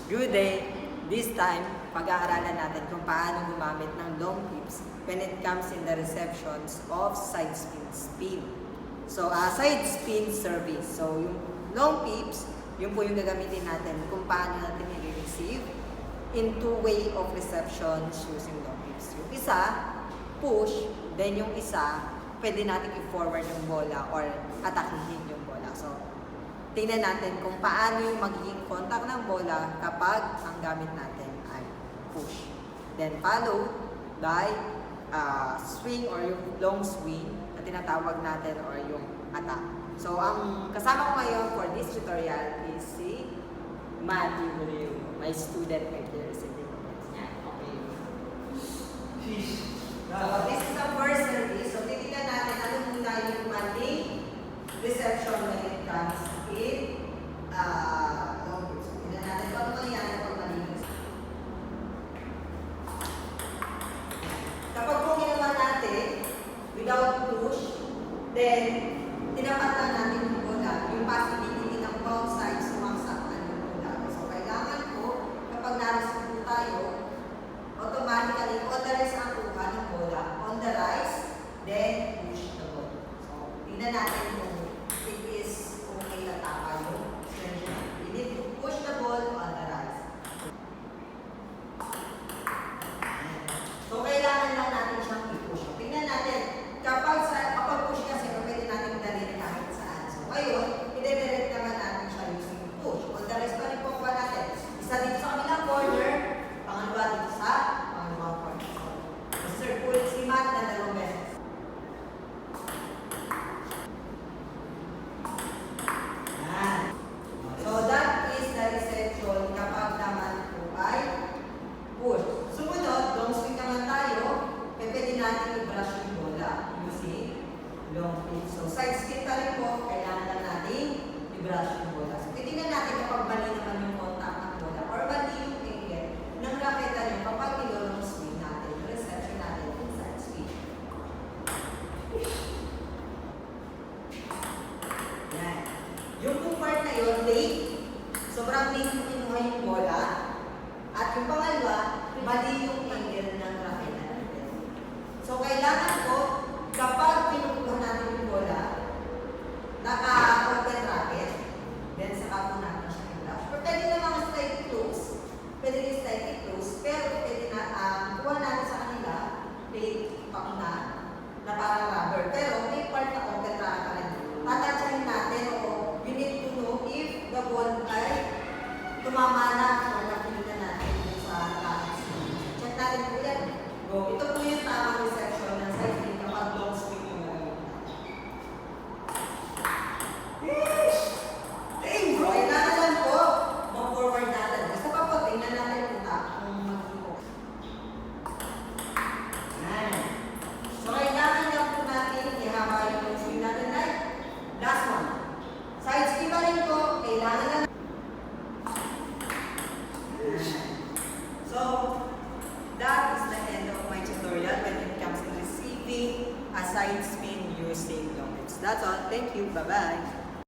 Good day! This time, pag-aaralan natin kung paano gumamit ng long pips when it comes in the receptions of side spin. So, side spin service. So, yung long pips, yun po yung gagamitin natin kung paano natin i-receive in two-way of receptions using long pips. Yung isa, push, then yung isa, pwede natin i-forward yung bola or atakihin yung bola. So, tingnan natin kung paano yung magiging contact ng bola kapag ang gamit natin ay push. Then followed by swing or yung long swing na tinatawag natin or yung attack. So ang kasama ko ngayon for this tutorial is si Matthew Murillo, my student right there. Yan, okay. So this is the first service. So titignan natin ano muna yung maling reception when it comes in long pips. So tignan natin kung ano nangyayari pag malinis. Kapag po ginawa natin without push, then tinapat lang natin yung bola, yung possibility ng both sides sumaksakan yung bola. So kailangan po, kapag narisip po tayo, automatically on the rise ang kuha ng bola. On the rise, then push the ball. So tignan natin kung it is okay na tapa yung extension. You need to push the ball on the rise. So kailangan lang natin siyang i-push. Tingnan natin, kapag push kasi, pwede natin dalhin kahit saan. So ngayon, i-direct naman natin siya using push. On the rise pa rin po ba natin? Isa dito sa kabilang corner, pangalawa dito sa pangalawang corner. So circle si Matt na dalawang beses. So that is the reception kapag naman po ay push. Sumunod, long swing naman tayo, pwede natin i-brush yung bola using long pitch. So side spin pa rin po, kailangan lang natin i-brush yung bola. So titignan natin kapag mali naman yung contact ng bola or mali yung angle ng raketa nyo kapag nilolong swing natin, yung reception natin yung side spin. Yan. Yung kung part na yun, late. Sobrang late yung kinuha yung bola. At yung pangalawa, mali yung angle ng raketa natin. So, kailangan ko, kapag kinukuha natin yung bola, naka-open racket, then saka po natin siya i-brush. Or pwede na mga slightly close, pwede rin slightly close, pero pwede na, kuha natin sa kanila, late pakuna, na parang rubber. Pero may part na open racket pa rin. Tatatsahin natin o you need to know if the ball ay tumama na or nakita natin sa racket. Check natin po yan. Go. Ito po yung tamang reception ng side spin kapag long swing yung gagawin natin. So, kailangan lang po mag-forward natin. Basta pa po, tingnan natin kung magiging po. So, kailangan lang po natin ihaba yung long swing natin like last one. Side spin pa rin po, kailangan lang. So, that is the end of my tutorial when it comes to receiving a side spin using long pips. That's all. Thank you. Bye-bye.